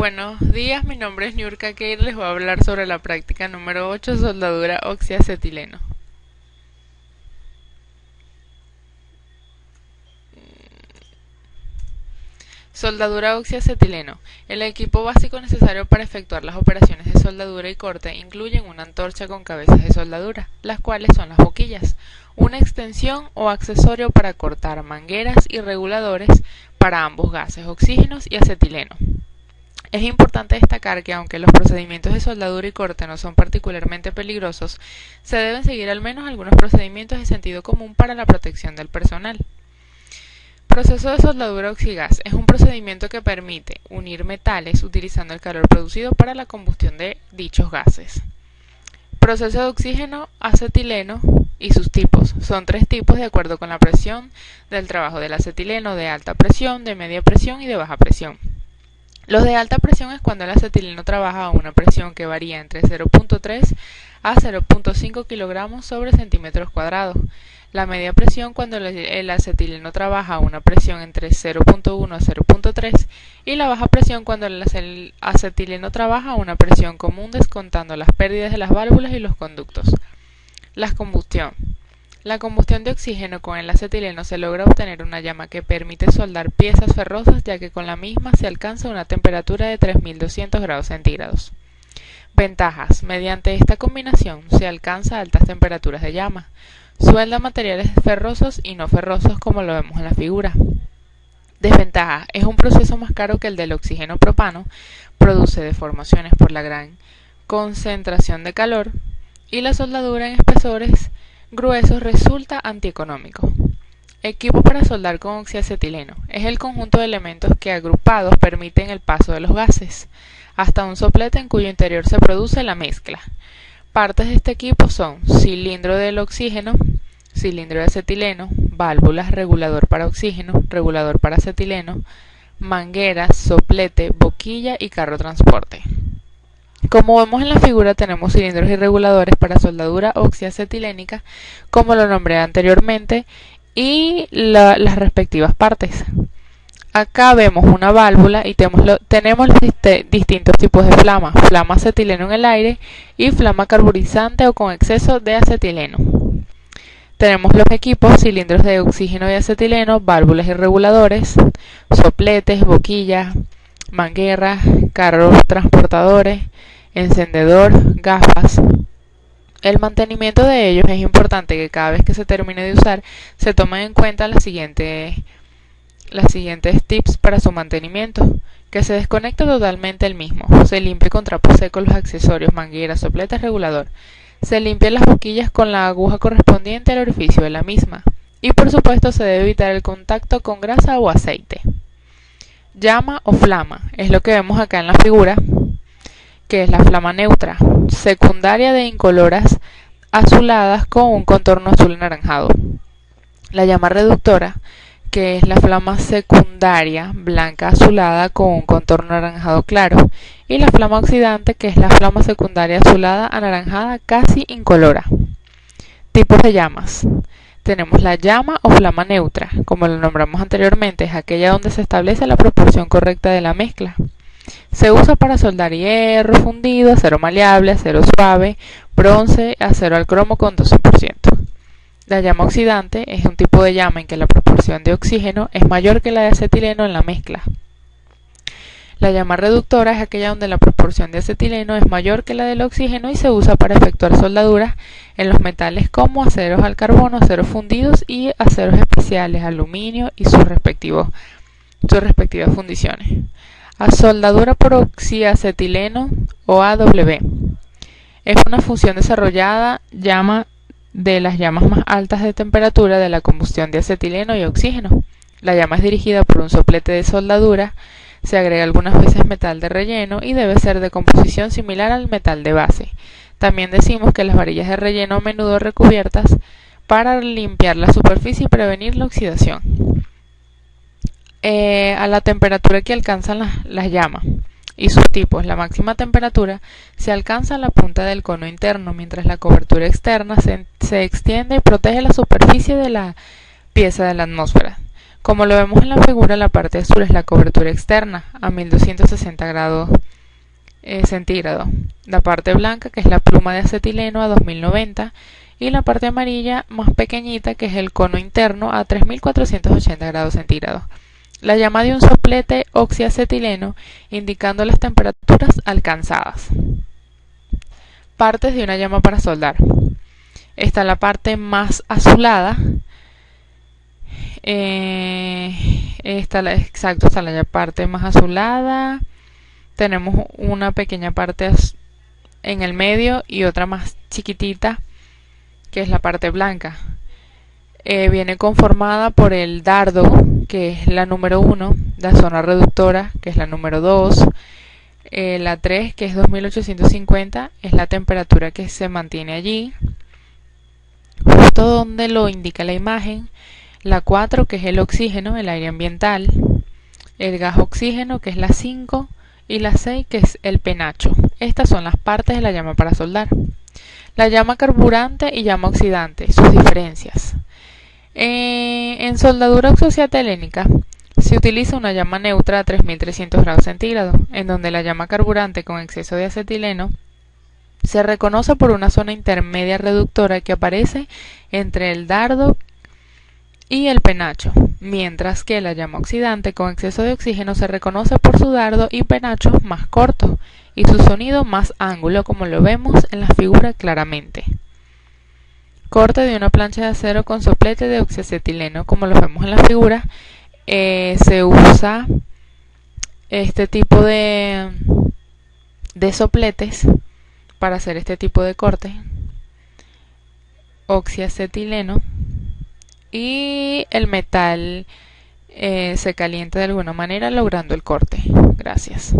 Buenos días, mi nombre es Niurka Keir, les voy a hablar sobre la práctica número 8, soldadura oxiacetileno. Soldadura oxiacetileno. El equipo básico necesario para efectuar las operaciones de soldadura y corte incluyen una antorcha con cabezas de soldadura, las cuales son las boquillas, una extensión o accesorio para cortar, mangueras y reguladores para ambos gases, oxígenos y acetileno. Es importante destacar que aunque los procedimientos de soldadura y corte no son particularmente peligrosos, se deben seguir al menos algunos procedimientos de sentido común para la protección del personal. Proceso de soldadura oxigas es un procedimiento que permite unir metales utilizando el calor producido para la combustión de dichos gases. Proceso de oxígeno acetileno y sus tipos. Son tres tipos de acuerdo con la presión del trabajo del acetileno: de alta presión, de media presión y de baja presión. Los de alta presión es cuando el acetileno trabaja a una presión que varía entre 0.3 a 0.5 kg sobre centímetros cuadrados. La media presión cuando el acetileno trabaja a una presión entre 0.1 a 0.3 y la baja presión cuando el acetileno trabaja a una presión común descontando las pérdidas de las válvulas y los conductos. La combustión. La combustión de oxígeno con el acetileno se logra obtener una llama que permite soldar piezas ferrosas, ya que con la misma se alcanza una temperatura de 3200 grados centígrados. Ventajas. Mediante esta combinación se alcanza altas temperaturas de llama. Suelda materiales ferrosos y no ferrosos, como lo vemos en la figura. Desventajas. Es un proceso más caro que el del oxígeno propano, produce deformaciones por la gran concentración de calor y la soldadura en espesores gruesos resulta antieconómico. Equipo para soldar con oxiacetileno. Es el conjunto de elementos que agrupados permiten el paso de los gases hasta un soplete en cuyo interior se produce la mezcla. Partes de este equipo son cilindro del oxígeno, cilindro de acetileno, válvulas, regulador para oxígeno, regulador para acetileno, mangueras, soplete, boquilla y carro transporte. Como vemos en la figura, tenemos cilindros y reguladores para soldadura oxiacetilénica, como lo nombré anteriormente, y las respectivas partes. Acá vemos una válvula y tenemos los distintos tipos de flama: flama acetileno en el aire y flama carburizante o con exceso de acetileno. Tenemos los equipos: cilindros de oxígeno y acetileno, válvulas y reguladores, sopletes, boquillas, mangueras, carros transportadores, encendedor, gafas. El mantenimiento de ellos es importante que cada vez que se termine de usar se tomen en cuenta las siguientes tips para su mantenimiento: que se desconecte totalmente el mismo, se limpie con trapo seco los accesorios, mangueras, sopletes, regulador, se limpien las boquillas con la aguja correspondiente al orificio de la misma y por supuesto se debe evitar el contacto con grasa o aceite. Llama o flama es lo que vemos acá en la figura, que es la flama neutra, secundaria de incoloras azuladas con un contorno azul anaranjado. La llama reductora, que es la flama secundaria blanca azulada con un contorno anaranjado claro, y la flama oxidante, que es la flama secundaria azulada anaranjada casi incolora. Tipos de llamas. Tenemos la llama o flama neutra, como lo nombramos anteriormente, es aquella donde se establece la proporción correcta de la mezcla. Se usa para soldar hierro fundido, acero maleable, acero suave, bronce, acero al cromo con 12%. La llama oxidante es un tipo de llama en que la proporción de oxígeno es mayor que la de acetileno en la mezcla. La llama reductora es aquella donde la proporción de acetileno es mayor que la del oxígeno y se usa para efectuar soldaduras en los metales como aceros al carbono, aceros fundidos y aceros especiales, aluminio y sus respectivas fundiciones. A soldadura por oxiacetileno o AW es una función desarrollada de las llamas más altas de temperatura de la combustión de acetileno y oxígeno. La llama es dirigida por un soplete de soldadura, se agrega algunas veces metal de relleno y debe ser de composición similar al metal de base. También decimos que las varillas de relleno a menudo recubiertas para limpiar la superficie y prevenir la oxidación. A la temperatura que alcanzan las llamas y sus tipos. La máxima temperatura se alcanza a la punta del cono interno, mientras la cobertura externa se extiende y protege la superficie de la pieza de la atmósfera. Como lo vemos en la figura, la parte azul es la cobertura externa a 1260 grados centígrados, la parte blanca, que es la pluma de acetileno, a 2090, y la parte amarilla más pequeñita, que es el cono interno, a 3480 grados centígrados. La llama de un soplete oxiacetileno, indicando las temperaturas alcanzadas. Partes de una llama para soldar. Está la parte más azulada. Está la parte más azulada. Tenemos una pequeña parte en el medio y otra más chiquitita, que es la parte blanca. Viene conformada por el dardo, que es la número 1, la zona reductora, que es la número 2, la 3, que es 2850, es la temperatura que se mantiene allí, justo donde lo indica la imagen, la 4, que es el oxígeno, el aire ambiental, el gas oxígeno, que es la 5, y la 6, que es el penacho. Estas son las partes de la llama para soldar. La llama carburante y llama oxidante, sus diferencias. En soldadura oxoacetilénica se utiliza una llama neutra a 3300 grados centígrados, en donde la llama carburante con exceso de acetileno se reconoce por una zona intermedia reductora que aparece entre el dardo y el penacho, mientras que la llama oxidante con exceso de oxígeno se reconoce por su dardo y penacho más corto y su sonido más ángulo, como lo vemos en la figura claramente. Corte de una plancha de acero con soplete de oxiacetileno, como lo vemos en la figura. Se usa este tipo de sopletes para hacer este tipo de corte, oxiacetileno, y el metal se calienta de alguna manera logrando el corte. Gracias.